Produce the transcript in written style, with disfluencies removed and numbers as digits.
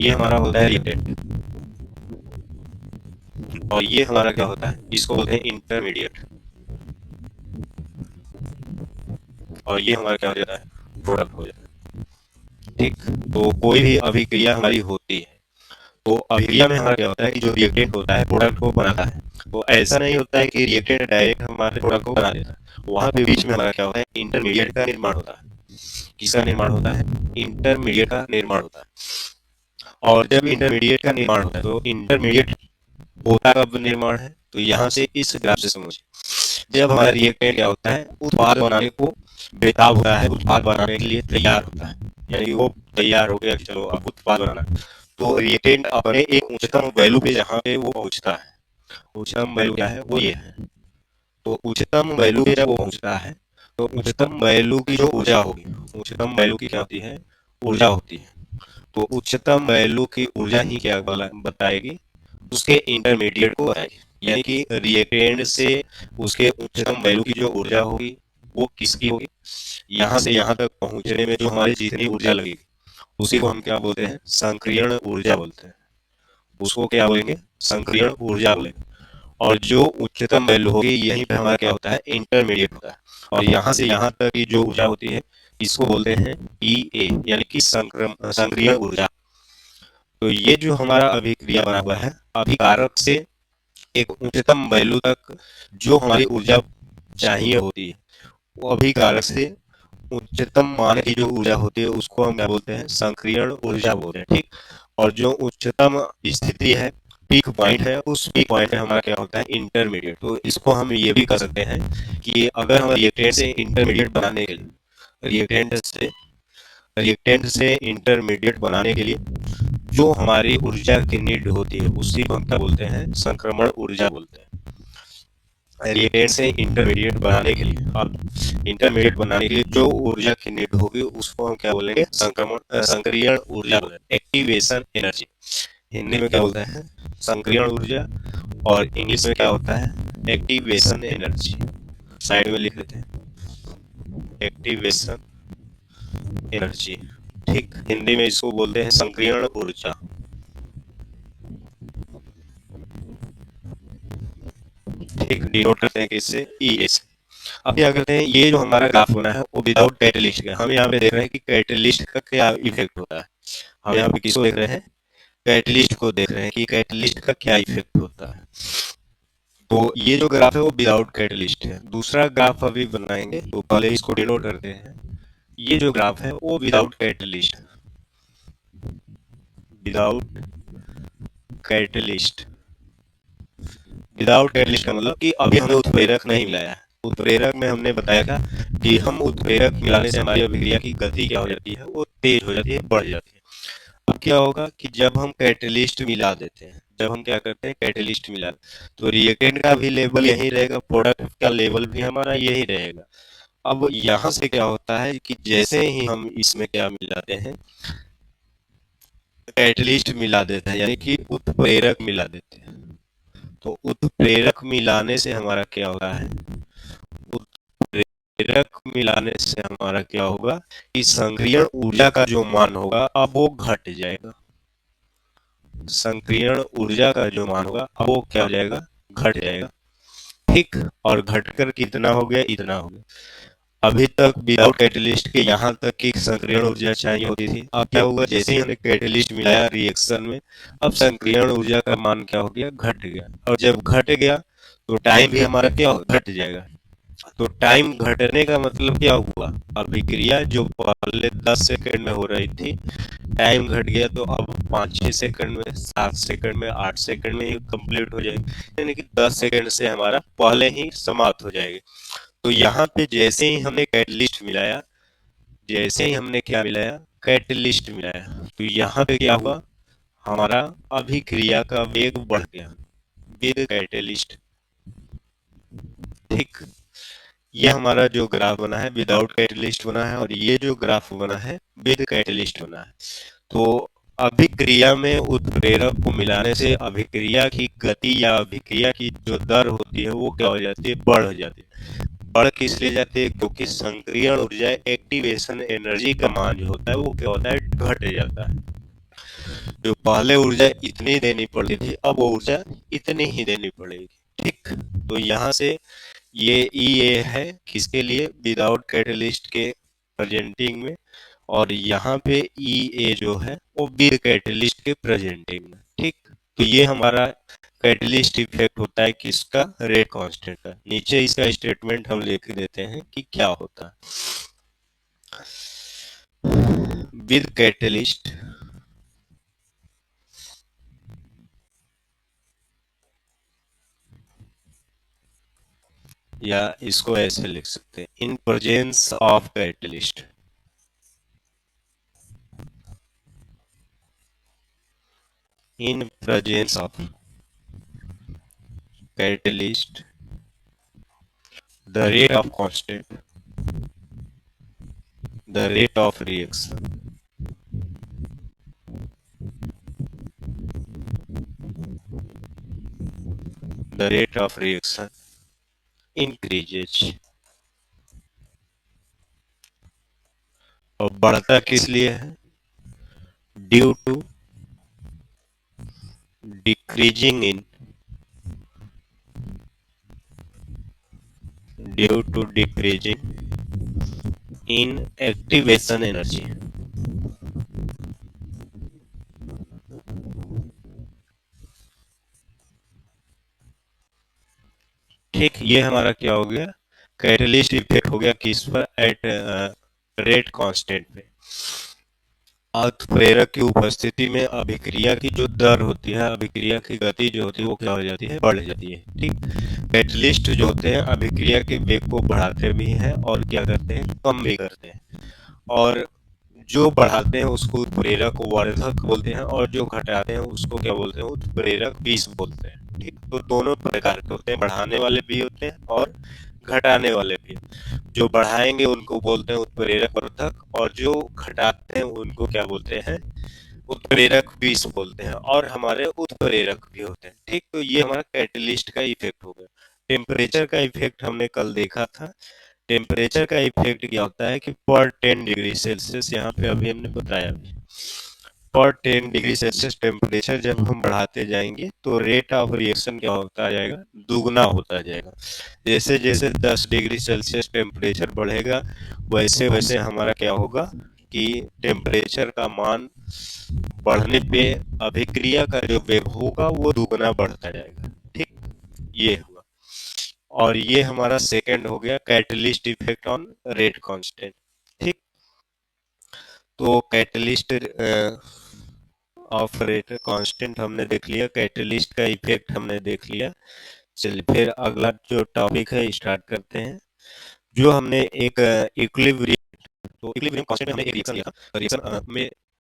ये हमारा होता है रिएक्टेंट, और ये हमारा क्या होता है, इसको बोलते हैं इंटरमीडिएट, और ये हमारा क्या हो जाता है, प्रोडक्ट हो जाता है। ठीक, तो कोई भी अभिक्रिया हमारी होती है, तो अभिक्रिया में हमारा क्या होता है कि जो रिएक्टेंट होता है प्रोडक्ट को बनाता है। तो ऐसा नहीं होता है कि रिएक्टेंट डायरेक्ट हमारे प्रोडक्ट को बना देता है, वहां पे बीच में हमारा क्या होता है, इंटरमीडिएट का निर्माण होता है। किसका निर्माण होता है, इंटरमीडिएट का निर्माण होता है। और जब इंटरमीडिएट का निर्माण होता है, तो इंटरमीडिएट होता कब निर्माण है, तो यहाँ से इस ग्राफ से समझिए। जब हमारा रिएक्टेंट क्या होता है, उत्पाद बनाने को बेताब होता है, उत्पाद बनाने के लिए तैयार होता है, यानी वो तैयार हो गया कि चलो अब उत्पाद बनाना है। तो रिएक्टेंट अपने एक उच्चतम वैल्यू पे जहाँ पे वो पहुंचता है, उच्चतम वैल्यू क्या है, वो ये है। तो उच्चतम वैल्यू पे जब वो पहुंचता है, तो उच्चतम वैल्यू की जो ऊर्जा होगी, उच्चतम वैल्यू की क्या होती है, ऊर्जा होती है। तो उच्चतम वैल्यू की ऊर्जा ही क्या बताएगी, उसके इंटरमीडिएट को बताएगी। यानी कि रिएक्टेंट से उसके उच्चतम वैल्यू की जो ऊर्जा होगी वो किसकी होगी, यहाँ से यहाँ तक पहुंचने में जो हमारी जितनी ऊर्जा लगेगी उसी को हम क्या बोलते हैं, संक्रियण ऊर्जा बोलते हैं। उसको क्या बोलेंगे, संक्रियण ऊर्जा बोलेंगे। और जो उच्चतम वैल्यू होगी यहीं पे हमारा क्या होता है, इंटरमीडिएट होता है। और यहाँ से यहाँ तक की जो ऊर्जा होती है इसको बोलते हैं ई ए, यानी कि संक्रियण ऊर्जा। तो ये जो हमारा अभिक्रिया बना हुआ है, अभिकारक से एक उच्चतम वैल्यू तक जो हमारी ऊर्जा चाहिए होती है, वो अभिकारक से उच्चतम मान की जो ऊर्जा होती है उसको हम क्या बोलते हैं, संक्रियण ऊर्जा बोलते हैं। ठीक, और जो उच्चतम स्थिति है, पीक पॉइंट है, उस पीक पॉइंट पे हमारा क्या होता है, इंटरमीडिएट। तो इसको हम ये भी कर सकते हैं कि अगर हम रिएक्टेंट से इंटरमीडिएट बनाने के लिए, रिएक्टेंट से रिएक्टेंट से इंटरमीडिएट बनाने के लिए जो हमारी ऊर्जा की नीड होती है उसी को हम क्या बोलते हैं, संक्रमण ऊर्जा बोलते हैं। रिएक्टेंट से इंटरमीडिएट बनाने के लिए, अब इंटरमीडिएट बनाने के लिए जो ऊर्जा की नीड होगी उसको हम क्या बोलेंगे, संक्रियण ऊर्जा बोलेंगे, एक्टिवेशन एनर्जी। हिंदी में क्या बोलता है, संक्रियण ऊर्जा, और इंग्लिश में क्या होता है, एक्टिवेशन एनर्जी। साइड में लिख लेते हैं, एक्टिवेशन एनर्जी। ठीक, हिंदी में इसको बोलते हैं संक्रियण ऊर्जा। ठीक, डिनोट करते हैं किससे, ई ए से। अब क्या करते हैं, ये जो हमारा ग्राफ बना है वो विदाउट कैटलिस्ट का, हम यहाँ पे देख रहे हैं कि कैटलिस्ट का क्या इफेक्ट होता है। हम यहाँ पे किसको देख रहे हैं, कैटलिस्ट को देख रहे हैं कि कैटलिस्ट का क्या इफेक्ट होता है। तो ये जो ग्राफ है वो विदाउट कैटलिस्ट है। दूसरा ग्राफ अभी बनाएंगे, तो पहले इसको डिनोट करते हैं। ये जो ग्राफ है वो without catalyst, without catalyst. Without catalyst का मतलब कि अभी हमें उत्प्रेरक नहीं मिलाया है। उत्प्रेरक में हमने बताया था कि हम उत्प्रेरक मिलाने से हमारी अभिक्रिया की गति क्या हो जाती है, वो तेज हो जाती है, बढ़ जाती है। अब क्या होगा कि जब हम कैटलिस्ट मिला देते हैं, जब हम क्या करते हैं, कैटलिस्ट मिला, तो रिएक्टेंट का भी लेवल यही रहेगा, प्रोडक्ट का लेवल भी हमारा यही रहेगा। अब यहाँ से क्या होता है कि जैसे ही हम इसमें क्या मिलाते हैं, कैटलिस्ट मिला देते हैं, यानी कि उत्प्रेरक मिला देते हैं। तो उत्प्रेरक मिलाने से हमारा क्या होता है, उत्प्रेरक मिलाने से हमारा क्या होगा कि संक्रियण ऊर्जा का जो मान होगा अब वो घट जाएगा। संक्रियण ऊर्जा का जो मान होगा अब वो क्या हो जाएगा, घट जाएगा। ठीक, और घटकर कितना हो गया, इतना हो गया। अभी तक विदाउट कैटलिस्ट के यहाँ तक की संक्रियण ऊर्जा चाहिए होती थी। अब क्या हुआ, जैसे ही हमने कैटलिस्ट मिलाया रिएक्शन में, अब संक्रियण ऊर्जा का मान क्या हो गया, घट गया। और जब घट गया तो टाइम भी हमारा क्या घट जाएगा। तो टाइम घटने का मतलब क्या हुआ, अभिक्रिया जो पहले 10 सेकंड में हो रही थी, टाइम घट गया तो अब 5-6 सेकंड में, 7 सेकंड में, 8 सेकंड में ही कंप्लीट हो जाएगी। यानी कि 10 सेकंड से हमारा पहले ही समाप्त हो जाएगी। तो यहाँ पे जैसे ही हमने कैटलिस्ट मिलाया, जैसे ही हमने क्या मिलाया, कैटलिस्ट मिलाया, तो यहाँ पे क्या हुआ, हमारा अभिक्रिया का वेग बढ़ गया विद कैटलिस्ट। ठीक, ये हमारा जो ग्राफ बना है विदाउट कैटलिस्ट बना है, और ये जो ग्राफ बना है विद कैटलिस्ट बना है। तो अभिक्रिया में उत्प्रेरक को मिलाने से अभिक्रिया की गति या अभिक्रिया की जो दर होती है वो क्या हो जाती है, बढ़ जाती है। बढ़ किस लिए जाती है, क्योंकि संक्रियण ऊर्जा, एक्टिवेशन एनर्जी का मान जो होता है वो क्या होता है, घट जाता है। जो पहले ऊर्जा इतनी देनी पड़ती थी, अब वो ऊर्जा इतनी ही देनी पड़ेगी। ठीक, तो यहाँ से ये ई ए है किसके लिए, विदाउट कैटलिस्ट के प्रेजेंटिंग में, और यहाँ पे ई ए जो है वो विद कैटलिस्ट के प्रेजेंटिंग में। ठीक, तो ये हमारा कैटलिस्ट इफेक्ट होता है किसका, रेट कांस्टेंट का। नीचे इसका स्टेटमेंट हम लिख देते हैं कि क्या होता है। विद कैटलिस्ट, या इसको ऐसे लिख सकते हैं, in presence of catalyst, in presence of catalyst, the rate of constant, the rate of reaction, the rate of reaction increases। और बढ़ता किस लिए है, due to decreasing in, due to decreasing in activation energy. ठीक, ये हमारा क्या हो गया, कैटलिस्ट इफेक्ट हो गया किस पर, एट रेट कांस्टेंट पे। उत्प्रेरक की उपस्थिति में अभिक्रिया की जो दर होती है, अभिक्रिया की गति जो होती है वो क्या हो जाती है, बढ़ जाती है। ठीक, कैटलिस्ट जो होते हैं अभिक्रिया के वेग को बढ़ाते भी हैं और क्या करते हैं, कम भी करते हैं। और जो बढ़ाते हैं उसको उत्प्रेरक वर्धक बोलते हैं, और जो घटाते हैं उसको क्या बोलते हैं, उत्प्रेरक विष बोलते हैं। ठीक, तो दोनों प्रकार के होते हैं, बढ़ाने वाले भी होते हैं और घटाने वाले भी। जो बढ़ाएंगे उनको बोलते हैं उत्प्रेरक वर्धक, और जो घटाते हैं उनको क्या बोलते हैं, उत्प्रेरक विष बोलते हैं, और हमारे उत्प्रेरक भी होते हैं। ठीक, तो ये हमारा कैटलिस्ट का इफेक्ट हो गया। टेम्परेचर का इफेक्ट हमने कल देखा था। टेम्परेचर का इफेक्ट क्या होता है कि पर 10 डिग्री सेल्सियस, यहाँ पे अभी हमने बताया भी, पर 10 डिग्री सेल्सियस टेम्परेचर जब हम बढ़ाते जाएंगे तो रेट ऑफ रिएक्शन क्या होता जाएगा, दुगना होता जाएगा। जैसे जैसे 10 डिग्री सेल्सियस टेम्परेचर बढ़ेगा वैसे वैसे हमारा क्या होगा कि टेम्परेचर का मान बढ़ने पे अभिक्रिया का जो वेग होगा वो दुगना बढ़ता जाएगा। ठीक, ये हुआ। और ये हमारा सेकंड हो गया catalyst effect on rate constant. ठीक, तो कैटलिस्ट ऑफ रेट कांस्टेंट हमने देख लिया, कैटलिस्ट का इफेक्ट हमने देख लिया। चलिए फिर अगला जो टॉपिक है स्टार्ट करते हैं। जो हमने एक इक्विलिब्रियम, तो इक्विलिब्रियम कांस्टेंट में हमने एक रिएक्शन लिया था, रिएक्शन में